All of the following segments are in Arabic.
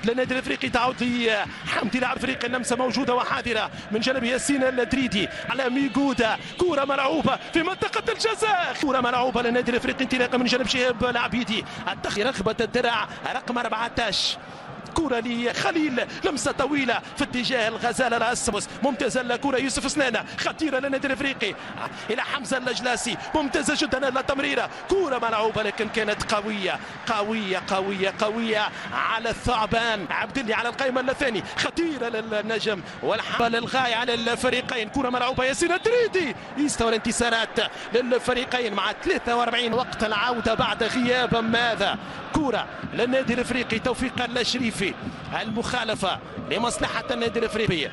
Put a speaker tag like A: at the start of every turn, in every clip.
A: للنادي الافريقي. تعود لحمدي لاعب فريق اللمسه موجوده وحاضره من جانب ياسين الدريدي على ميغودا. كره ملعوبه في منطقه الجزاء، كره ملعوبه للنادي الافريقي انطلاقا من جانب شهاب العبيدي. التخي رغبه الدرع رقم 14. كرة لخليل، لمسة طويلة في اتجاه الغزالة الأسمس، ممتازة الكرة يوسف سنانة، خطيرة للنادي الافريقي إلى حمزة الجلاسي، ممتازة جدا التمريرة، كرة ملعوبة لكن كانت قوية قوية قوية قوية على الثعبان عبد الله على القائمة الثاني، خطيرة للنجم والحملة للغاية على الفريقين. كرة ملعوبة ياسين الدريدي يستوى الانتصارات للفريقين مع 43 وقت العودة بعد غياب ماذا. كرة للنادي الافريقي توفيق الشريفي، المخالفة لمصلحة النادي الافريقي.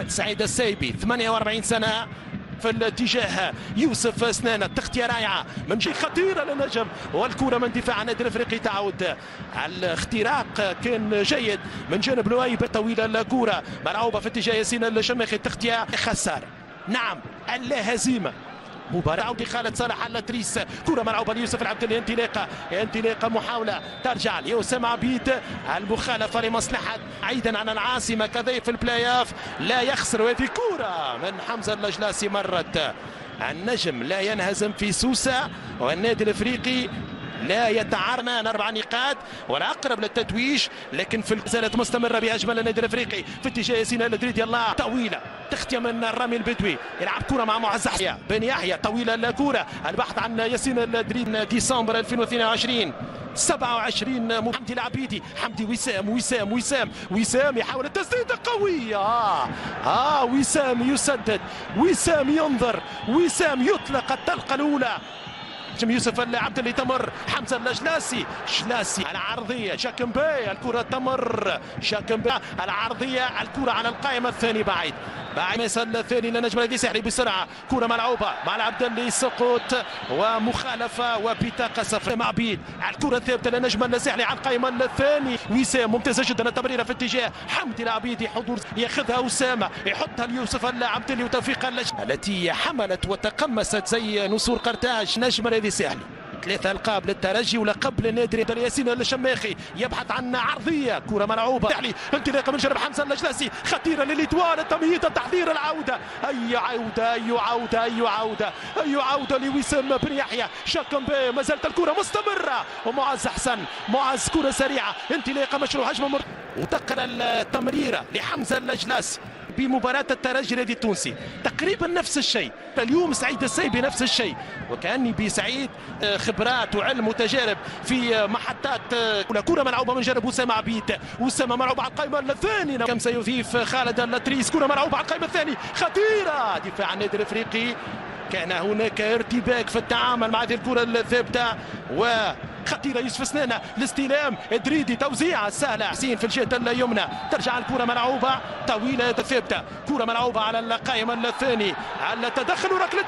A: سعيد السايبي 48 سنة في الاتجاه يوسف سنانة، تغطية رائعة من جهة خطيرة للنجم والكرة من دفاع النادي الافريقي تعود. الاختراق كان جيد من جانب لؤيب، طويلة الكرة ملعوبة في اتجاه ياسين الشماخي، تغطية خسارة. نعم اللا هزيمة. مباراة لخالد صالح التريس، كرة ملعوبة ليوسف العبدلي، انطلاقة محاولة ترجع لأسامة عبيد، المخالفة لمصلحة عيدا عن العاصمة كذلك في البلاي اوف لا يخسر. وهذه كرة من حمزة الجلاسي مرت. النجم لا ينهزم في سوسة والنادي الافريقي لا يتعارض 4 نقاط والأقرب للتتويج، لكن في زالت مستمرة بأجمل النادي الافريقي في اتجاه ياسين الدريدي. الله طويلة تغطية من الرامي البدوي، يلعب كرة مع معز يحيى بن يحيى، طويلة الكرة، البحث عن ياسين الدريدي ديسمبر 2022 27 حمدي العبيدي، حمدي وسام يحاول التسديد قوية. وسام يسدد، وسام ينظر، وسام يطلق الطلقة الأولى. يوسف العبدلي تمر، حمزة الجلاسي، العرضية شاكمبي، الكرة تمر شاكمبي العرضية، الكرة على القائمة الثاني بعيد مثل الثاني لنجم النادي الساحلي بسرعة، كرة ملعوبة مع العبدلي، سقوط ومخالفة وبطاقة صفراء مع بيد. الكرة ثابتة لنجم الساحلي على القائمة الثاني، وسام ممتازة جدا التمريرة في اتجاه حمدي العبيدي، حضور ياخذها أسامة يحطها ليوسف العبدلي وتوفيق التي حملت وتقمست زي نسور قرطاج نجم النادي الساحلي. 3 ألقاب للترجي ولقب للنادي ياسين الشماخي، يبحث عن عرضية، كرة ملعوبة تحلي، انطلاقة من جانب حمزة الجلاسي، خطيرة للإتوال، التمهيد، التحضير، العودة، أي عودة لوسام بن يحيى، شاكمبي، ما زالت الكرة مستمرة، ومعز حسن، كرة سريعة، انطلاقة مشروع هجمة وتقل التمريرة لحمزة الجلاسي. بمباراة الترجي النادي التونسي تقريبا نفس الشيء، اليوم سعيد السايبي نفس الشيء، وكأني بسعيد خبرات وعلم وتجارب في محطات. كرة ملعوبة من جانب أسامة عبيد، أسامة ملعوبة على القائمة الثانية، كم سيضيف خالد التريس، كرة ملعوبة على القائمة الثانية، خطيرة دفاع النادي الافريقي. كان هناك ارتباك في التعامل مع هذه الكرة الثابتة خطيرة يوسف سنانة، الاستلام دريدي، توزيع سهلة حسين في الجهة اليمنى، ترجع الكرة ملعوبة طويلة ثابتة، كرة ملعوبة على القائمة الثاني، على التدخل وركلة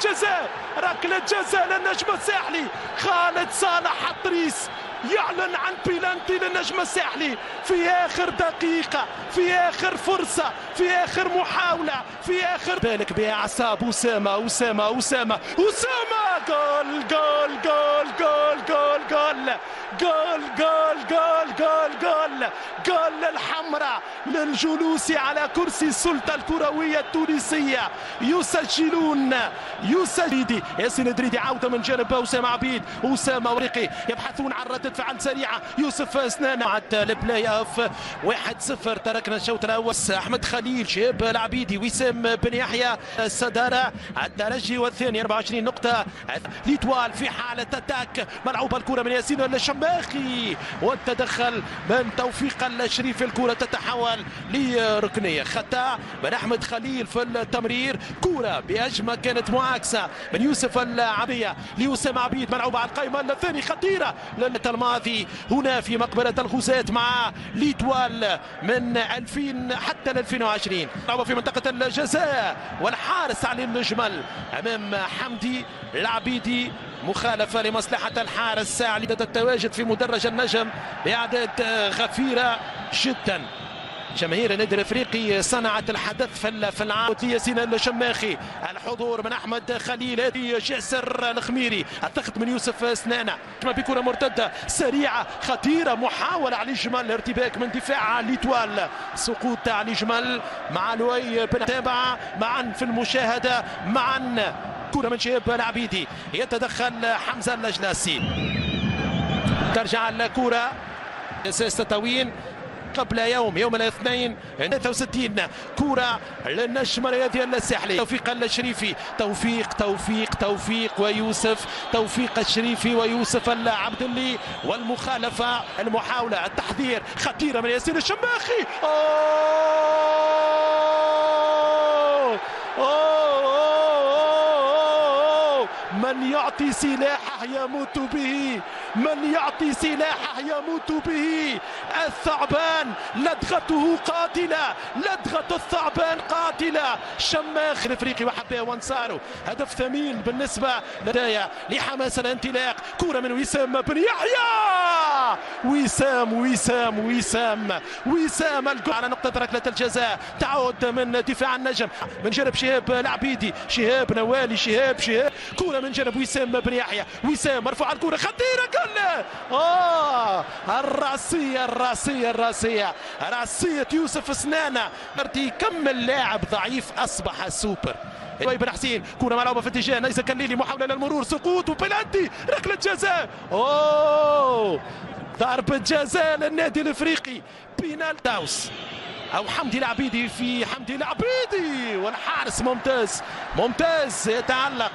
A: جزاء للنجم الساحلي. خالد صالح التريس يعلن عن بيلانتي للنجم الساحلي في آخر دقيقة، في آخر فرصة، في آخر محاولة، في آخر بالك بأعصاب أسامة. جول جول جول جول جول جول جول جول جول جول جول جول الحمراء للجلوس على كرسي السلطة الكروية التونسية. يسجلون ياسين الدريدي، عودة من جانب أسامة عبيد، أسامة وريقي يبحثون عن ردة فعل سريعة. يوسف سنانة عد البلاي اوف 1-0، تركنا الشوط الأول. أحمد خليل، شهاب العبيدي، وسام بن يحيى، الصدارة الترجي والثاني 24 نقطة. ليتوال في حالة اتاك، ملعوبة الكرة من ياسين الشماخي والتدخل من توفيق الشريف، الكرة تتحول لركنية، خطأ من أحمد خليل في التمرير، كرة بأجمل كانت معاكسة من يوسف العبية لأسامة عبيد، ملعوبة على القائمة الثاني، خطيرة الماضي هنا في مقبرة الغزاة مع ليتوال من 2000 حتى 2020، لعبة في منطقة الجزاء والحارس علي الجمل أمام حمدي العبيدي، مخالفة لمصلحة الحارس ساعة التواجد في مدرج النجم بأعداد غفيرة جدا. جماهير النادي الافريقي صنعت الحدث في العام. ياسين الشماخي، الحضور من احمد خليل، جاسر الخميري، الضغط من يوسف سنانه بكره مرتده سريعه خطيره، محاوله علي جمال، ارتباك من دفاع ليتوال، سقوط علي جمال مع لؤي بن تابعه معا في المشاهده معا. كره من شهاب العبيدي، يتدخل حمزه الجلاسي، ترجع الكره اساس تطاوين قبل يوم الاثنين 63. كرة للنجم الرياضي الساحلي توفيق الشريفي، توفيق ويوسف، توفيق الشريفي ويوسف العبد اللي، والمخالفة، المحاولة، التحذير خطيرة من ياسين الشماخي. من يعطي سلاحه يموت به، من يعطي سلاحه يموت به. الثعبان لدغته قاتلة، لدغة الثعبان قاتلة. شماخ الافريقي وحباه وانصاره، هدف ثمين بالنسبة لدايا لحماس الانطلاق. كرة من وسام بن يحيى، وسام الجول على نقطة ركلة الجزاء. تعود من دفاع النجم من جانب شهاب العبيدي، شهاب نوالي، شهاب كرة من جانب وسام بن يحيى، وسام مرفوع الكرة خطيرة جول. راسية يوسف سنانة. كم اللاعب ضعيف أصبح سوبر. بن حسين، كرة ملعوبة في اتجاه نيس كليلي، محاولة للمرور، سقوط وبلانتي، ركلة جزاء. ضربة جزاء للنادي الافريقي، بينال داوس او حمدي العبيدي، في حمدي العبيدي، والحارس ممتاز يتعلق.